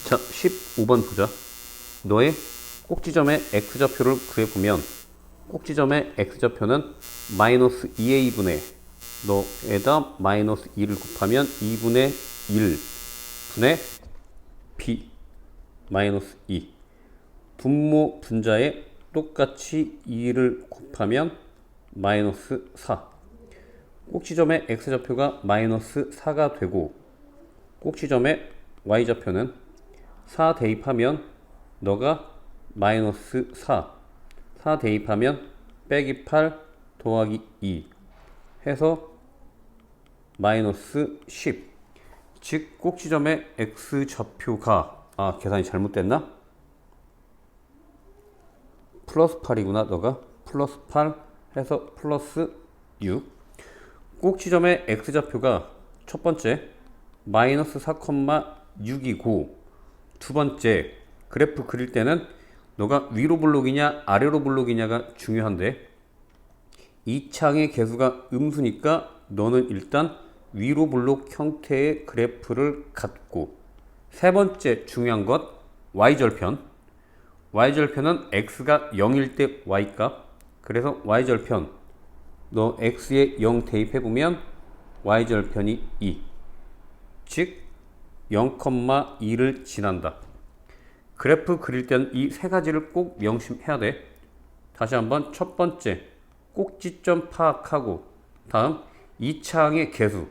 자, 15번 보자. 너의 꼭지점의 x좌표를 구해보면 꼭지점의 x좌표는 마이너스 2a분의 너에다 마이너스 2를 곱하면 2분의 1분의 b 마이너스 2 분모 분자에 똑같이 2를 곱하면 마이너스 4 꼭지점의 x좌표가 마이너스 4가 되고 꼭지점의 y좌표는 4 대입하면 너가 마이너스 4 대입하면 빼기 8 더하기 2 해서 마이너스 10 즉 꼭지점의 x좌표가 계산이 잘못됐나? 플러스 8이구나. 너가 플러스 8 해서 플러스 6 꼭지점의 x좌표가 첫 번째 마이너스 4,6이고 두 번째 그래프 그릴 때는 너가 위로 블록이냐 아래로 블록이냐가 중요한데 이 창의 개수가 음수니까 너는 일단 위로 블록 형태의 그래프를 갖고 세 번째 중요한 것 y절편 y절편은 x가 0일 때 y값 그래서 y절편 너 x에 0 대입해보면 y절편이 2 즉 0,2를 지난다. 그래프 그릴 때는 이 세 가지를 꼭 명심해야 돼. 다시 한번 첫 번째 꼭지점 파악하고 다음 이 창의 개수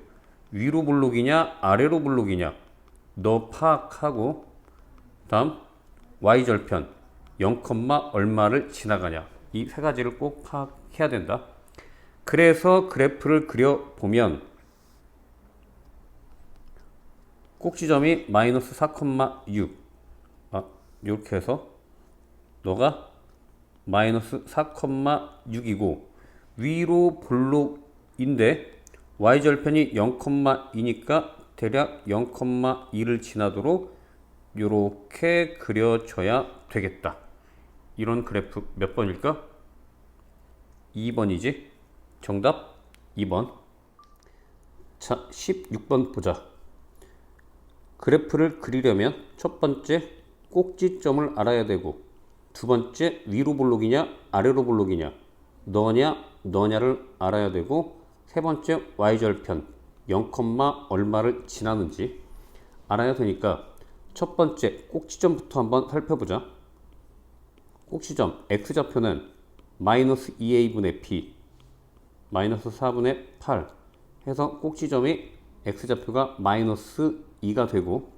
위로 블록이냐 아래로 블록이냐 너 파악하고 다음 y절편 0, 얼마를 지나가냐 이 세 가지를 꼭 파악해야 된다. 그래서 그래프를 그려보면 꼭지점이 마이너스 4,6 이렇게 해서 너가 마이너스 4,6이고 위로 블록인데 y절편이 0,2니까 대략 0,2를 지나도록 이렇게 그려줘야 되겠다. 이런 그래프 몇 번일까? 2번이지. 정답 2번. 자, 16번 보자. 그래프를 그리려면 첫 번째 꼭지점을 알아야 되고 두 번째 위로 블록이냐 아래로 블록이냐 너냐를 알아야 되고 세 번째 y절편 0, 얼마를 지나는지 알아야 되니까 첫 번째 꼭지점부터 한번 살펴보자. 꼭지점 x좌표는 마이너스 2a분의 b 마이너스 4분의 8 해서 꼭지점이 x좌표가 마이너스 2가 되고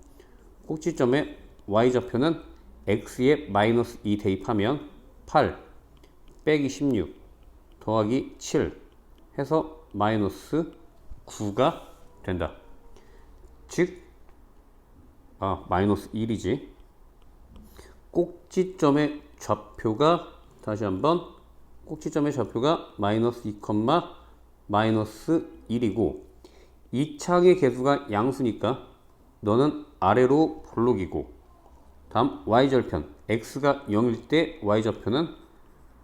꼭지점의 y좌표는 x에 마이너스 2 대입하면 8 빼기 16 더하기 7 해서 마이너스 9가 된다. 즉 마이너스 1이지. 꼭지점의 좌표가 다시 한번 꼭지점의 좌표가 마이너스 2, 마이너스 1이고 이 창의 개수가 양수니까 너는 아래로 블록이고 다음 y절편 x가 0일 때 y좌표는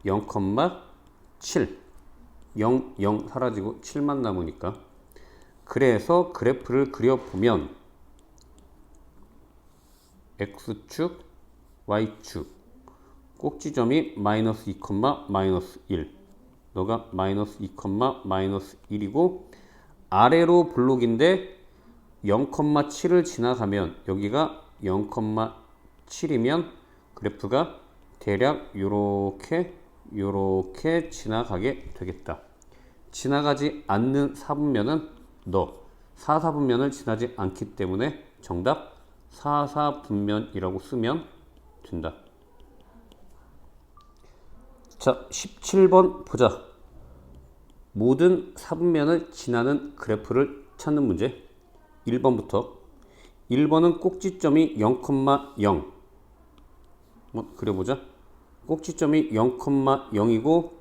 0,7 0 사라지고 7만 남으니까 그래서 그래프를 그려보면 x축 y축 꼭지점이 마이너스 2, 마이너스 1 너가 마이너스 2, 마이너스 1이고 아래로 블록인데 0,7을 지나가면 여기가 0,7이면 그래프가 대략 요렇게 지나가게 되겠다. 지나가지 않는 사분면은 너 4사분면을 지나지 않기 때문에 정답 4사분면이라고 쓰면 된다. 자, 17번 보자. 모든 사분면을 지나는 그래프를 찾는 문제. 1번부터 1번은 꼭지점이 0,0 그려보자. 꼭지점이 0,0이고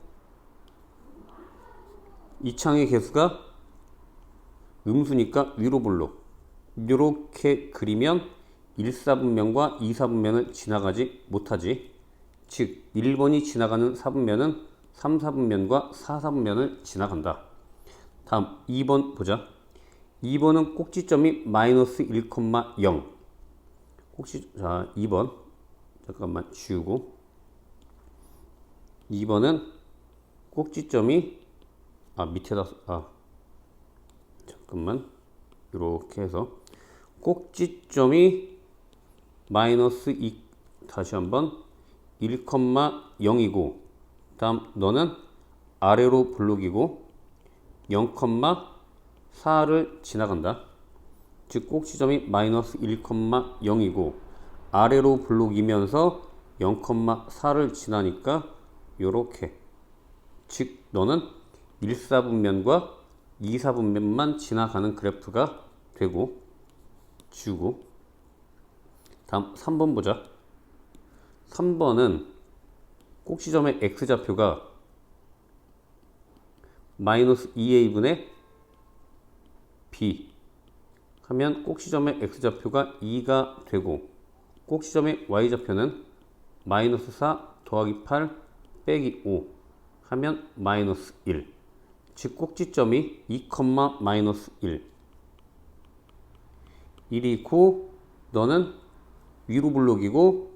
이 창의 개수가 음수니까 위로 블록 이렇게 그리면 1사분면과 2사분면을 지나가지 못하지. 즉 1번이 지나가는 사분면은 3사분면과 4사분면을 지나간다. 다음 2번 보자. 2번은 꼭지점이 마이너스 1,0 자, 2번. 잠깐만 지우고. 2번은 꼭지점이, 밑에다, 잠깐만. 이렇게 해서 꼭지점이 마이너스 2, 다시 한번 1,0이고, 다음 너는 아래로 블록이고 0,4를 지나간다. 즉 꼭지점이 마이너스 1,0이고 아래로 블록이면서 0,4를 지나니까 요렇게, 즉 너는 1사분면과 2사분면만 지나가는 그래프가 되고, 지우고. 다음 3번 보자. 3번은 꼭지점의 x좌표가 마이너스 2a분의 b 하면 꼭지점의 x좌표가 2가 되고, 꼭지점의 y좌표는 마이너스 4 더하기 8 빼기 5 하면 마이너스 1. 즉 꼭지점이 2, 마이너스 1. 1이고 너는 위로 블록이고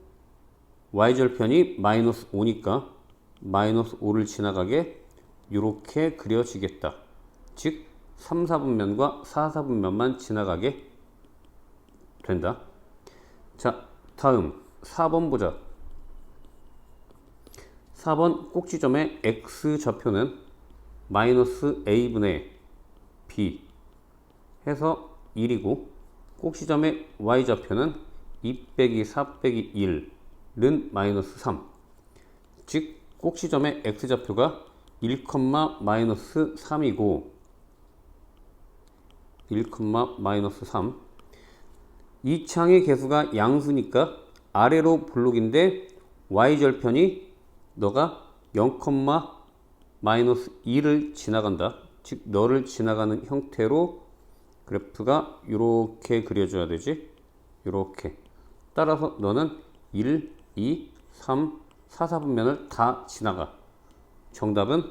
y절편이 마이너스 5니까 마이너스 5를 지나가게 이렇게 그려지겠다. 즉 3, 4분면과 4, 4분면만 지나가게 된다. 자, 다음 4번 보자. 4번 꼭지점의 x좌표는 마이너스 a분의 b 해서 1이고, 꼭지점의 y좌표는 2 빼기 4 빼기 1은 마이너스 3. 즉 꼭지점의 x좌표가 1, 마이너스 3이고 1, 마이너스 3. 이 창의 개수가 양수니까 아래로 블록인데 y절편이 너가 0, 마이너스 2를 지나간다. 즉 너를 지나가는 형태로 그래프가 이렇게 그려줘야 되지. 이렇게. 따라서 너는 1, 2, 3, 4, 4분면을 다 지나가. 정답은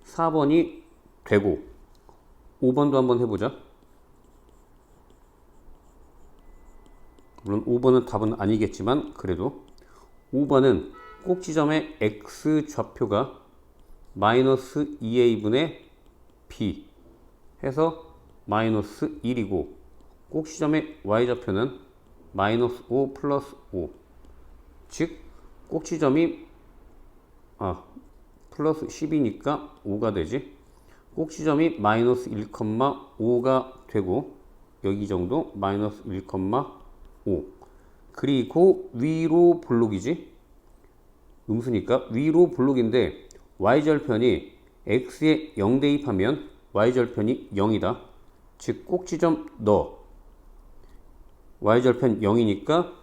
4번이 되고, 5번도 한번 해보자. 물론 5번은 답은 아니겠지만 그래도 5번은 꼭지점의 x좌표가 마이너스 2a분의 b 해서 마이너스 1이고, 꼭지점의 y좌표는 마이너스 5 플러스 5. 즉 꼭지점이 플러스 10이니까 5가 되지. 꼭지점이 마이너스 1,5가 되고, 여기 정도 마이너스 1,5. 그리고 위로 블록이지. 음수니까 위로 블록인데 y절편이 x에 0 대입하면 y절편이 0이다. 즉 꼭지점 너 y절편 0이니까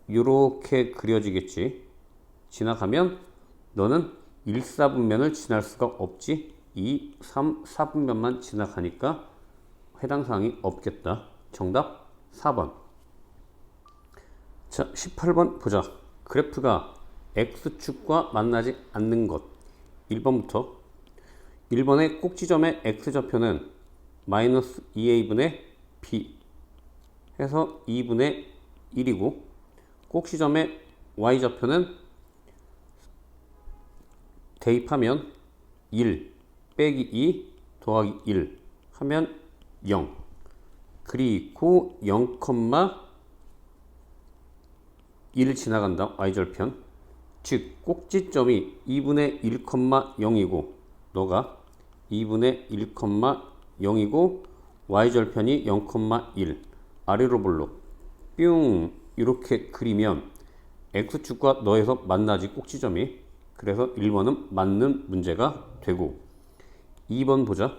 이렇게 그려지겠지. 지나가면 너는 1, 4분면을 지날 수가 없지. 2, 3, 4분면만 지나가니까 해당 사항이 없겠다. 정답 4번. 자, 18번 보자. 그래프가 x축과 만나지 않는 것. 1번부터. 1번의 꼭지점의 x좌표는 마이너스 2a분의 b 해서 2분의 1이고, 꼭지점의 y좌표는 대입하면 1 빼기 2 더하기 1 하면 0. 그리고 0, 1 지나간다. y절편. 즉 꼭지점이 2분의 1,0이고 너가 2분의 1,0이고 y절편이 0,1. 아래로 블록 뿅 이렇게 그리면 x축과 너에서 만나지 꼭지점이. 그래서 1번은 맞는 문제가 되고, 2번 보자.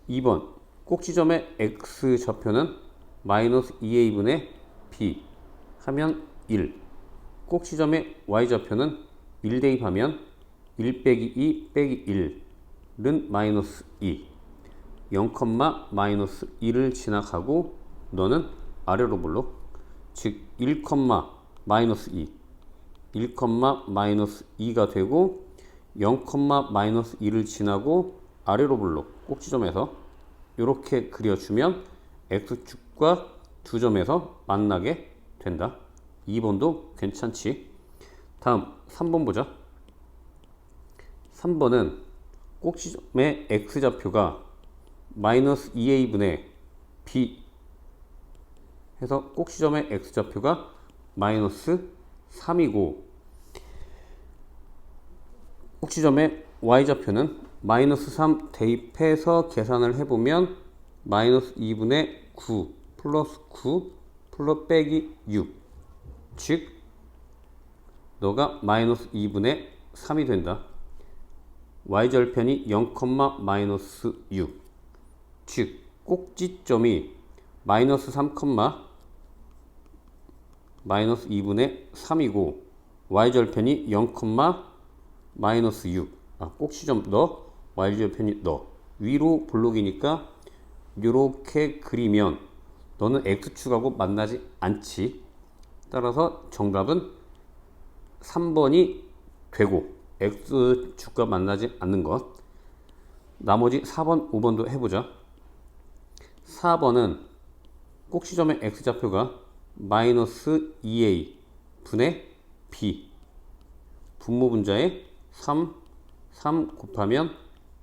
2번 꼭지점의 x좌표는 마이너스 2a분의 b 하면 1. 꼭지점의 y좌표는 1 대입하면 1 빼기 2 빼기 1은 마이너스 2. 0, 마이너스 2를 지나가고 너는 아래로 블록. 즉 1, 마이너스 2. 1, 마이너스 2가 되고 0, 마이너스 2를 지나고 아래로 블록 꼭지점에서 이렇게 그려주면 x축과 두 점에서 만나게 된다. 2번도 괜찮지. 다음 3번 보자. 3번은 꼭지점의 x좌표가 마이너스 2a분의 b 해서 꼭지점의 x좌표가 마이너스 3이고 꼭지점의 y좌표는 마이너스 3 대입해서 계산을 해보면 마이너스 2분의 9 플러스 9 플러스 빼기 6 즉 너가 마이너스 2분의 3이 된다. y절편이 0, 마이너스 6 즉 꼭지점이 마이너스 3, 마이너스 2분의 3이고 y절편이 0, 마이너스 6 꼭지점 너 y절편이 너 위로 볼록이니까 이렇게 그리면 너는 x축하고 만나지 않지. 따라서 정답은 3번이 되고 x축과 만나지 않는 것. 나머지 4번, 5번도 해보자. 4번은 꼭지점의 x좌표가 마이너스 2a 분의 b 분모분자에 3 곱하면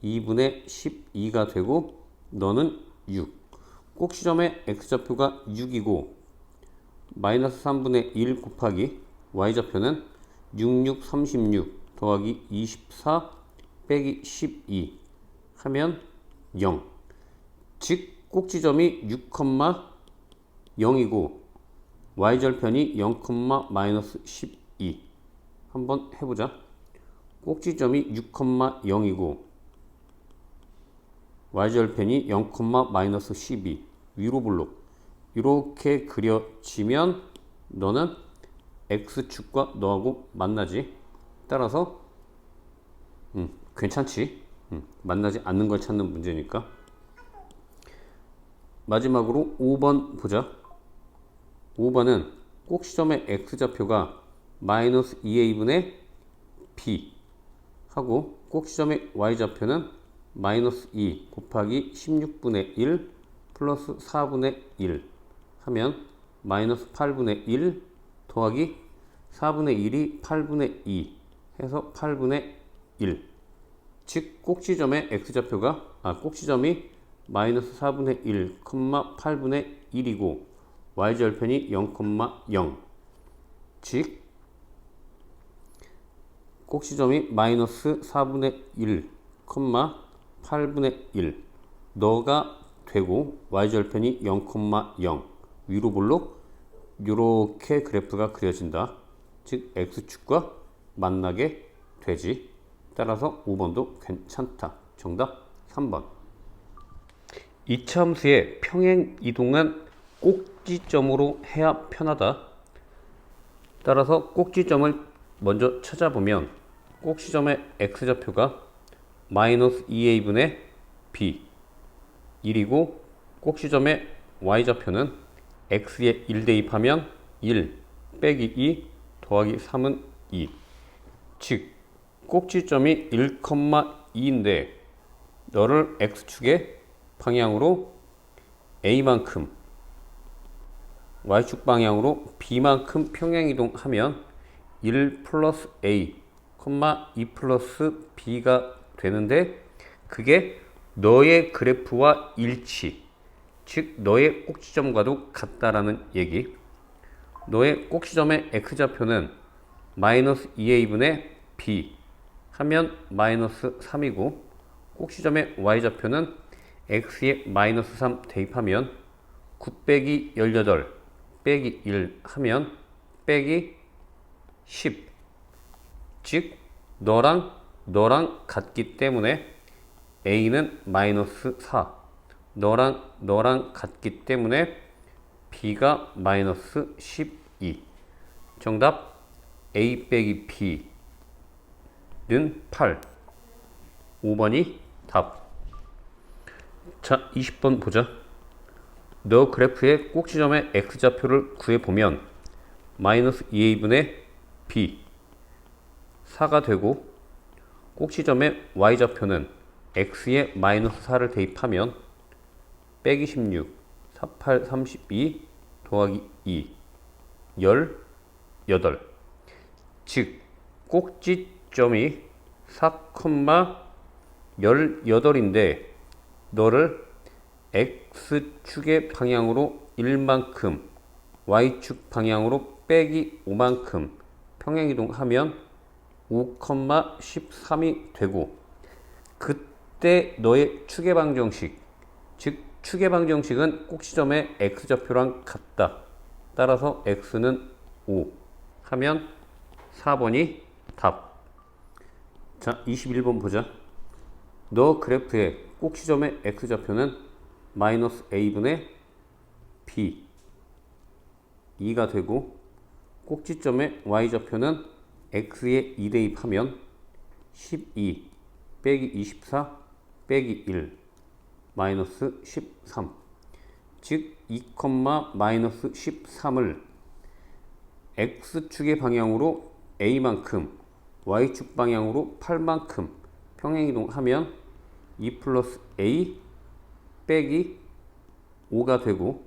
2분의 12가 되고 너는 6. 꼭지점의 x좌표가 6이고 마이너스 3분의 1 곱하기 y좌표는 66, 36 더하기 24 빼기 12 하면 0. 즉 꼭지점이 6, 0이고 y절편이 0, 마이너스 12. 한번 해보자. 꼭지점이 6, 0이고 y절편이 0, 마이너스 12 위로 볼록 이렇게 그려지면 너는 x축과 너하고 만나지. 따라서 괜찮지. 만나지 않는 걸 찾는 문제니까. 마지막으로 5번 보자. 5번은 꼭지점의 x좌표가 마이너스 2a분의 b 하고 꼭지점의 y좌표는 마이너스 2 곱하기 16분의 1 플러스 4분의 1 하면 마이너스 8분의 1 더하기 4분의 1이 8분의 2 해서 8분의 1. 즉 꼭지점의 x좌표가 꼭지점이 마이너스 4분의 1, 8분의 1이고 y절편이 0, 0. 즉 꼭지점이 마이너스 4분의 1, 8분의 1 너가 되고 y절편이 0, 0 위로 볼록 이렇게 그래프가 그려진다. 즉 x축과 만나게 되지. 따라서 5번도 괜찮다. 정답 3번. 이차함수의 평행 이동은 꼭지점으로 해야 편하다. 따라서 꼭지점을 먼저 찾아보면 꼭지점의 x좌표가 마이너스 2a분의 b 1이고 꼭지점의 y좌표는 x에 1 대입하면 1 빼기 2 더하기 3은 2. 즉 꼭지점이 1, 2인데 너를 x축의 방향으로 a만큼 y축 방향으로 b만큼 평행이동하면 1 플러스 a, 2 플러스 b가 되는데 그게 너의 그래프와 일치, 즉 너의 꼭지점과도 같다라는 얘기. 너의 꼭지점의 x좌표는 마이너스 2a분의 b 하면 마이너스 3이고 꼭지점의 y좌표는 x에 마이너스 3 대입하면 9 빼기 18 빼기 1 하면 빼기 10. 즉 너랑 같기 때문에 a는 마이너스 4 너랑 같기 때문에 b가 마이너스 12. 정답 a 빼기 b는 8. 5번이 답. 자 20번 보자. 너 그래프의 꼭지점의 x좌표를 구해보면 마이너스 2a분의 b 4가 되고 꼭지점의 y좌표는 x에 마이너스 4를 대입하면 빼기 16, 4, 8, 32 더하기 2 18. 즉 꼭지점이 4,18인데 너를 x축의 방향으로 1만큼 y축 방향으로 빼기 5만큼 평행이동하면 5,13이 되고, 그때 너의 축의 방정식, 즉 축의 방정식은 꼭지점의 x좌표랑 같다. 따라서 x는 5 하면 4번이 답. 자, 21번 보자. 너 그래프의 꼭지점의 x좌표는 마이너스 a분의 b 2가 되고, 꼭지점의 y좌표는 x에 2 대입하면 12 빼기 24 빼기 1 마이너스 13. 즉 2, 마이너스 13을 x축의 방향으로 a만큼 y축 방향으로 8만큼 평행이동하면 2 플러스 a 빼기 5가 되고,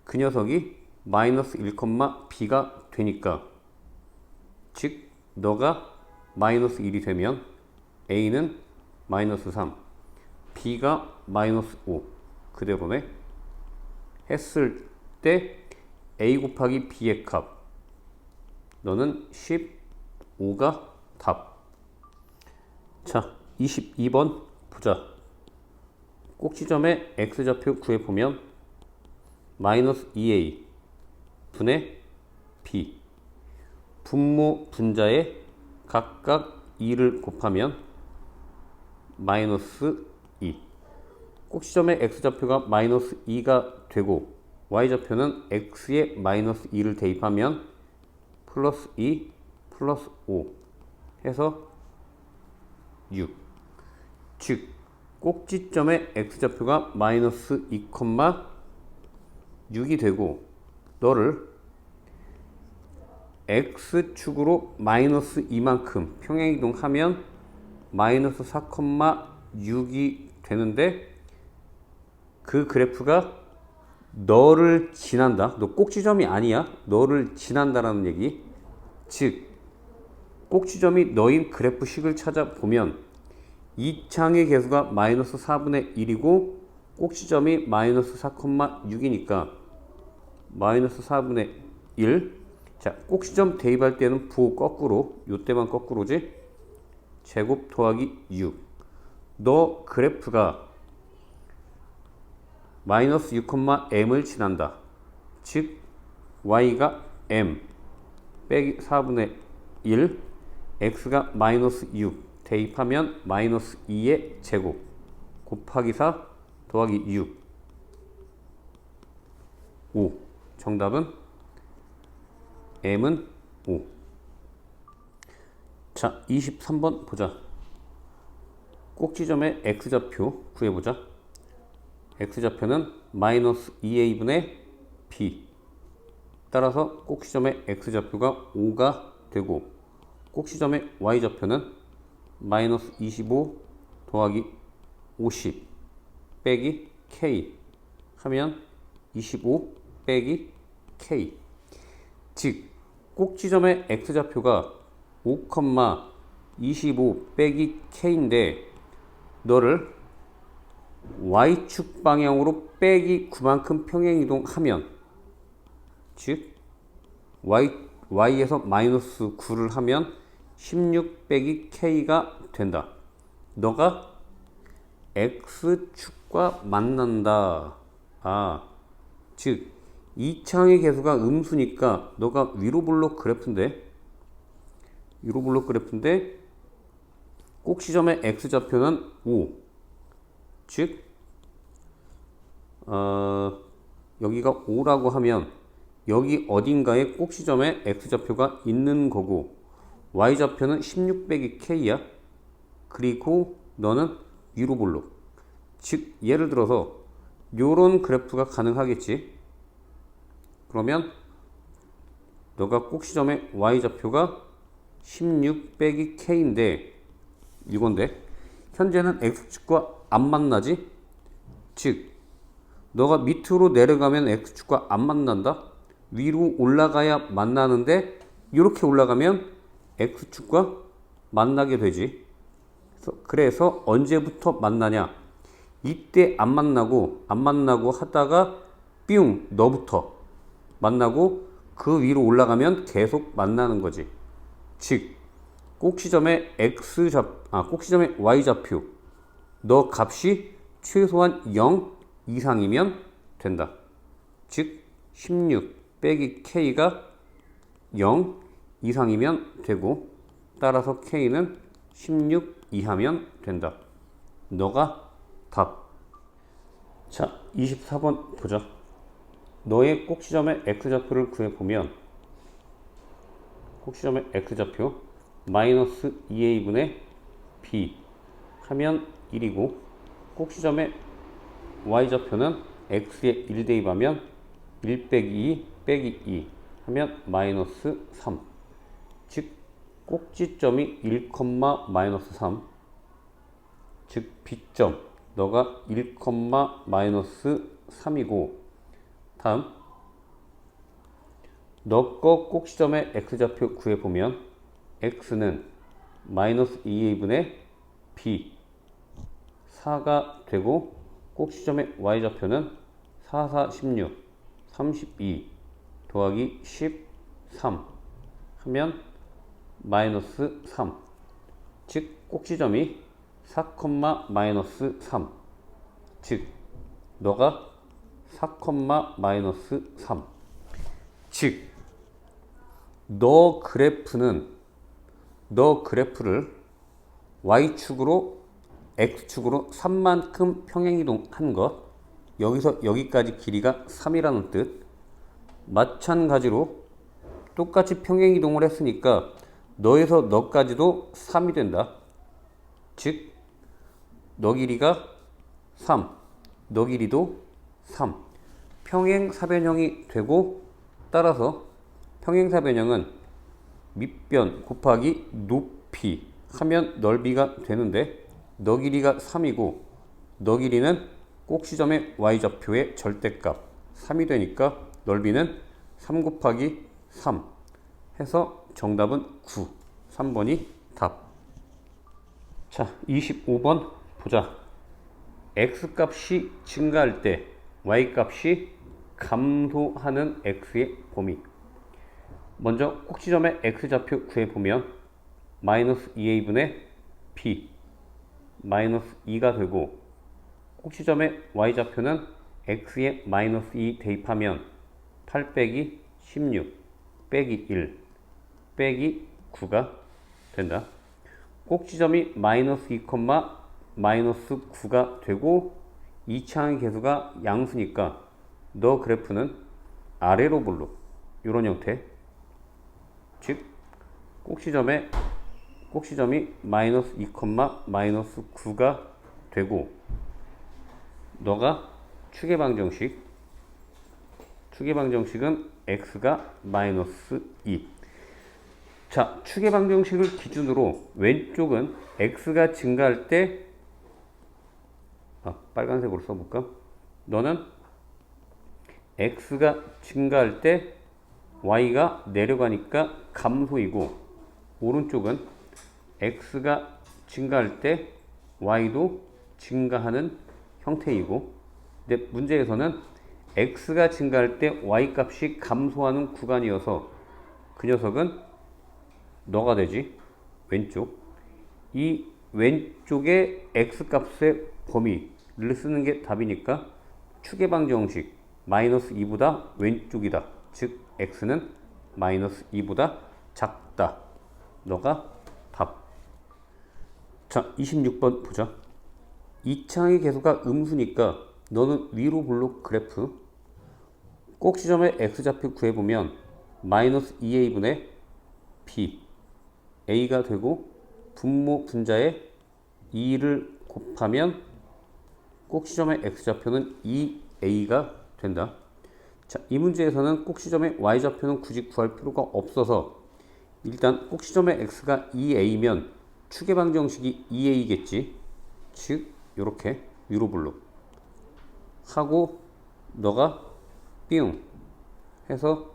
그 녀석이 마이너스 1, b가 되니까, 즉 너가 마이너스 1이 되면 a는 마이너스 3, b가 마이너스 5 그대로네. 했을 때 a 곱하기 b의 값, 너는 15가 답. 자, 22번 보자. 꼭지점의 x좌표 구해보면 마이너스 2a 분의 b, 분모 분자에 각각 2를 곱하면 마이너스 2. 꼭지점의 x좌표가 마이너스 2가 되고 y좌표는 x에 마이너스 2를 대입하면 플러스 2 플러스 5 해서 6. 즉 꼭지점의 x좌표가 마이너스 2,6이 되고, 너를 x축으로 마이너스 2만큼 평행이동하면 마이너스 4,6이 되는데, 그 그래프가 너를 지난다. 너 꼭지점이 아니야. 너를 지난다라는 얘기. 즉 꼭지점이 너인 그래프식을 찾아보면 이 창의 개수가 마이너스 4분의 1이고 꼭지점이 마이너스 4,6이니까 마이너스 4분의 1. 자, 꼭지점 대입할 때는 부호 거꾸로, 요때만 거꾸로지. 제곱 더하기 6. 너 그래프가 마이너스 6,m을 지난다. 즉 y가 m 빼기 4분의 1, x가 마이너스 6 대입하면 마이너스 2의 제곱 곱하기 4 더하기 6 5. 정답은 m은 5. 자, 23번 보자. 꼭지점의 x좌표 구해보자. x좌표는 마이너스 2a분의 b. 따라서 꼭지점의 x좌표가 5가 되고, 꼭지점의 y좌표는 마이너스 25 더하기 50 빼기 k 하면 25 빼기 k. 즉 꼭지점의 x좌표가 5, 25 빼기 k인데 너를 y축 방향으로 빼기 9만큼 평행이동하면, 즉 y에서 마이너스 9를 하면 16 빼기 k가 된다. 너가 x축과 만난다. 즉 이 창의 개수가 음수니까 너가 위로 블록 그래프인데 꼭지점의 x좌표는 5. 즉 여기가 5라고 하면 여기 어딘가에 꼭지점에 x좌표가 있는 거고, y좌표는 16 빼기 k야. 그리고 너는 위로 블록. 즉 예를 들어서 요런 그래프가 가능하겠지. 그러면 너가 꼭지점의 y좌표가 16 빼기 k인데 이건데 현재는 x축과 안 만나지. 즉 너가 밑으로 내려가면 x축과 안 만난다. 위로 올라가야 만나는데 이렇게 올라가면 x축과 만나게 되지. 그래서 언제부터 만나냐? 이때 안 만나고 하다가 뿅 너부터 만나고 그 위로 올라가면 계속 만나는 거지. 즉 꼭지점의 꼭지점의 y좌표 너 값이 최소한 0 이상이면 된다. 즉 16 빼기 k가 0 이상이면 되고 따라서 k는 16 이하면 된다. 너가 답. 자, 24번 보자. 너의 꼭지점의 x좌표를 구해보면 꼭지점의 x좌표 마이너스 2a분의 b 하면 1이고 꼭지점의 y좌표는 x에 1 대입하면 1 빼기 2 빼기 2 하면 마이너스 3. 즉 꼭지점이 1, 마이너스 3. 즉 B점 너가 1, 마이너스 3이고 다음 너 거 꼭지점의 x좌표 구해보면 x는 마이너스 2a분의 b 4가 되고 꼭지점의 y좌표는 4, 4, 16, 32 더하기 13 하면 마이너스 3. 즉 꼭지점이 4, 마이너스 3. 즉 너가 4, 마이너스 3. 즉 너 그래프를 y축으로 x축으로 3만큼 평행이동한 것. 여기서 여기까지 길이가 3이라는 뜻. 마찬가지로 똑같이 평행이동을 했으니까 너에서 너까지도 3이 된다. 즉 너 길이가 3, 너 길이도 3. 평행사변형이 되고 따라서 평행사변형은 밑변 곱하기 높이 하면 넓이가 되는데 너 길이가 3이고 너 길이는 꼭지점의 y좌표의 절대값 3이 되니까 넓이는 3 곱하기 3 해서 정답은 9. 3번이 답. 자, 25번 보자. x값이 증가할 때 y값이 감소하는 x의 범위. 먼저 꼭지점의 x좌표 구해보면 마이너스 2a분의 b 마이너스 2가 되고 꼭지점의 y좌표는 x에 마이너스 2 대입하면 8 빼기 16 빼기 1 빼기 9가 된다. 꼭지점이 마이너스 2, 마이너스 9가 되고 이차항의 개수가 양수니까 너 그래프는 아래로 볼록 이런 형태. 즉 꼭지점이 마이너스 2, 마이너스 9가 되고 너가 추계방정식은 x가 마이너스 2. 자, 추계방정식을 기준으로 왼쪽은 x가 증가할 때 빨간색으로 써볼까? 너는 x가 증가할 때 y가 내려가니까 감소이고 오른쪽은 x가 증가할 때 y도 증가하는 형태이고 근데 문제에서는 x가 증가할 때 y값이 감소하는 구간이어서 그 녀석은 너가 되지. 왼쪽. 이 왼쪽의 x값의 범위를 쓰는 게 답이니까 추계방정식 마이너스 2보다 왼쪽이다. 즉 x는 마이너스 2보다 작다. 너가 답. 자, 26번 보자. 이차항의 개수가 음수니까 너는 위로 볼록 그래프 꼭지점의 x좌표 구해보면 마이너스 2a분의 b a가 되고 분모 분자에 2를 곱하면 꼭지점의 x좌표는 2a가 된다. 자, 이 문제에서는 꼭지점의 y좌표는 굳이 구할 필요가 없어서 일단 꼭지점의 x가 2a면 추계방정식이 2a겠지. 즉 이렇게 위로 볼록 하고 너가 삥 해서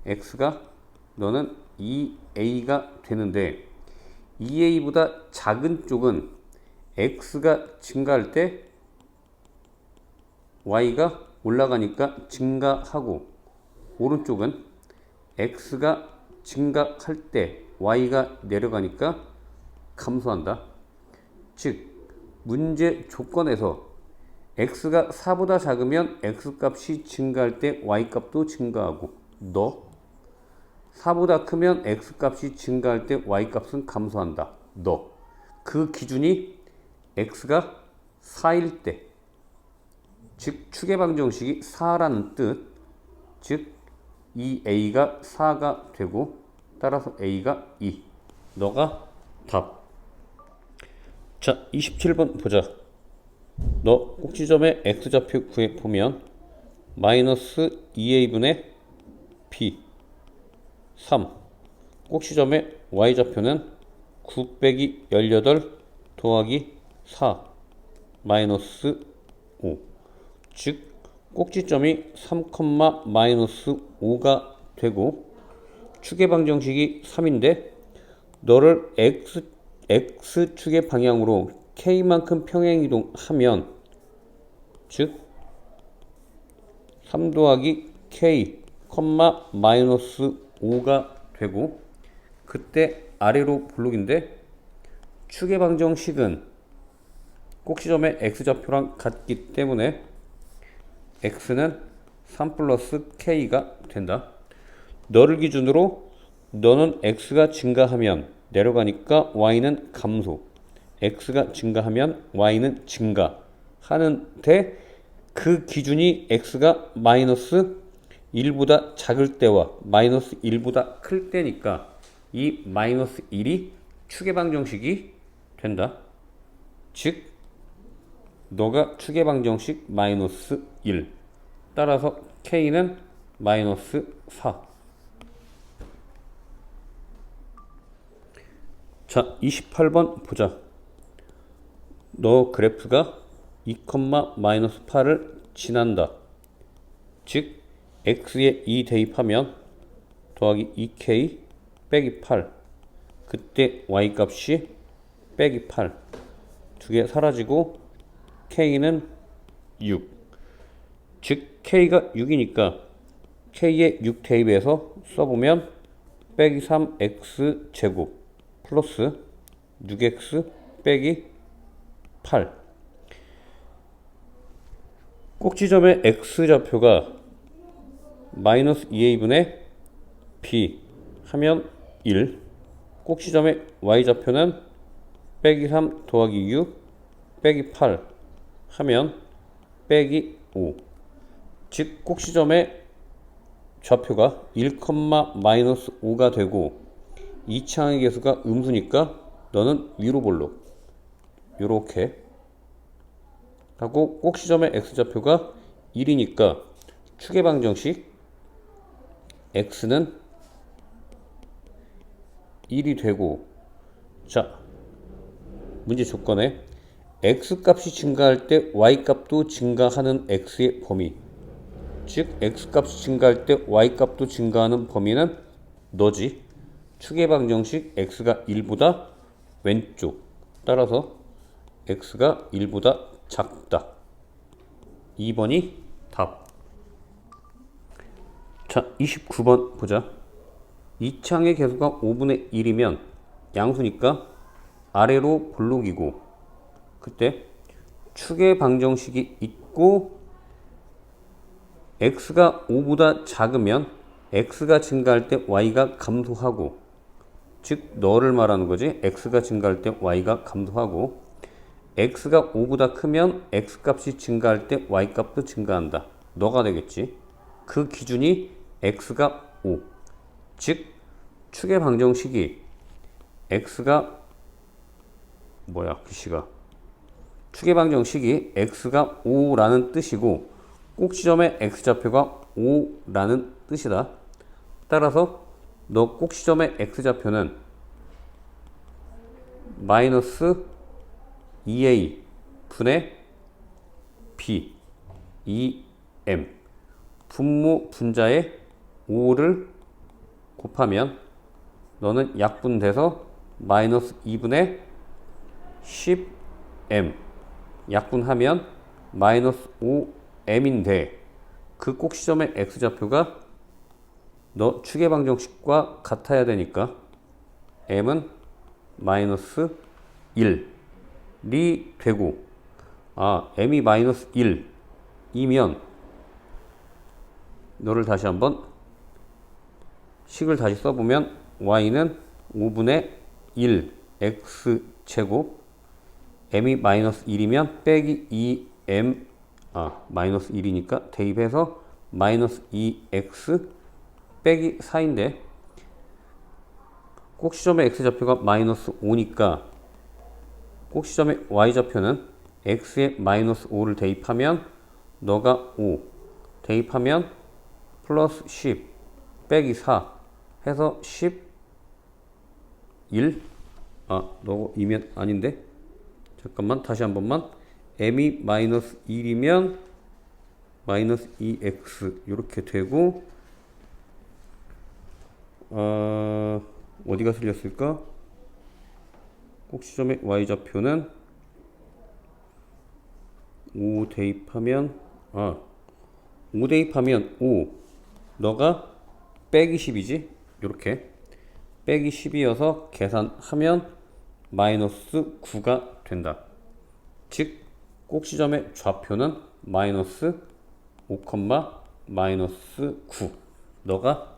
x가 너는 2a가 되는데 2a보다 작은 쪽은 x가 증가할 때 y가 올라가니까 증가하고 오른쪽은 x가 증가할 때 y가 내려가니까 감소한다. 즉 문제 조건에서 x가 4보다 작으면 x값이 증가할 때 y값도 증가하고 너 4보다 크면 x값이 증가할 때 y값은 감소한다. 너 그 기준이 x가 4일 때, 즉 추계방정식이 4라는 뜻, 즉 이 a가 4가 되고 따라서 a가 2. 너가 답. 자, 27번 보자. 너 꼭지점의 x좌표 구해 보면 마이너스 2a분의 b 3 꼭지점의 y좌표는 9 빼기 18 더하기 4 마이너스 5 즉 꼭지점이 3, 마이너스 5가 되고 추계방정식이 3인데 너를 x축의 방향으로 k만큼 평행이동하면 즉 3 더하기 k, 마이너스 5가 되고 그때 아래로 볼록인데 추계방정식은 꼭지점의 x좌표랑 같기 때문에 x는 3 플러스 k가 된다. 너를 기준으로 너는 x가 증가하면 내려가니까 y는 감소, x가 증가하면 y는 증가하는데 그 기준이 x가 마이너스 1보다 작을 때와 마이너스 1보다 클 때니까 이 마이너스 1이 추계방정식이 된다. 즉 너가 추계방정식 마이너스 1 따라서 k는 마이너스 4. 자, 28번 보자. 너 그래프가 2, 마이너스 8을 지난다. 즉 x에 2 대입하면 더하기 2k 빼기 8 그때 y값이 빼기 8 두 개 사라지고 k는 6 즉 k가 6이니까 k에 6 대입해서 써보면 빼기 3x 제곱 플러스 6x 빼기 8 꼭지점의 x좌표가 마이너스 2a분의 b 하면 1 꼭지점의 y좌표는 빼기 3 더하기 6 빼기 8 하면 빼기 5 즉 꼭지점의 좌표가 1, 마이너스 5가 되고 이차항의 계수가 음수니까 너는 위로 볼록 요렇게 하고 꼭지점의 x좌표가 1이니까 추계방정식 x는 1이 되고 자 문제 조건에 x값이 증가할 때 y값도 증가하는 x의 범위 즉 x값이 증가할 때 y값도 증가하는 범위는 너지. 추계방정식 x가 1보다 왼쪽 따라서 x가 1보다 작다. 2번이 답. 자, 29번 보자. 이차항의 계수가 5분의 1이면 양수니까 아래로 볼록이고 그때 추계방정식이 있고 x가 5보다 작으면 x가 증가할 때 y가 감소하고 즉 너를 말하는 거지. x가 증가할 때 y가 감소하고 x가 5보다 크면 x값이 증가할 때 y값도 증가한다. 너가 되겠지. 그 기준이 x가 5 즉 추계방정식이 x가 글씨가 추계방정식이 x가 5라는 뜻이고 꼭지점의 x좌표가 5라는 뜻이다. 따라서 너 꼭지점의 x좌표는 마이너스 2a 분의 b 2a 분모 분자에 5를 곱하면 너는 약분돼서 마이너스 2분의 10m 약분하면 마이너스 5m인데 그 꼭지점의 x좌표가 너 추계방정식과 같아야 되니까 m은 마이너스 1이 되고 m이 마이너스 1이면 너를 다시 한번 식을 다시 써보면 y는 5분의 1 x제곱 m이 마이너스 1이면 빼기 2m 마이너스 1이니까 대입해서 마이너스 2x 빼기 4인데 꼭지점의 x좌표가 마이너스 5니까 꼭지점의 y좌표는 x에 마이너스 5를 대입하면 너가 5 대입하면 플러스 10 빼기 4 해서 11 너가 2면 아닌데 잠깐만 다시 한 번만 m이 마이너스 1이면 마이너스 2x 이렇게 되고 어디가 틀렸을까? 꼭지점의 y좌표는 5 대입하면 5 대입하면 5 너가 빼기 10이지 이렇게 빼기 10이어서 계산하면 마이너스 9가 된다. 즉 꼭지점의 좌표는 마이너스 5, 마이너스 9 너가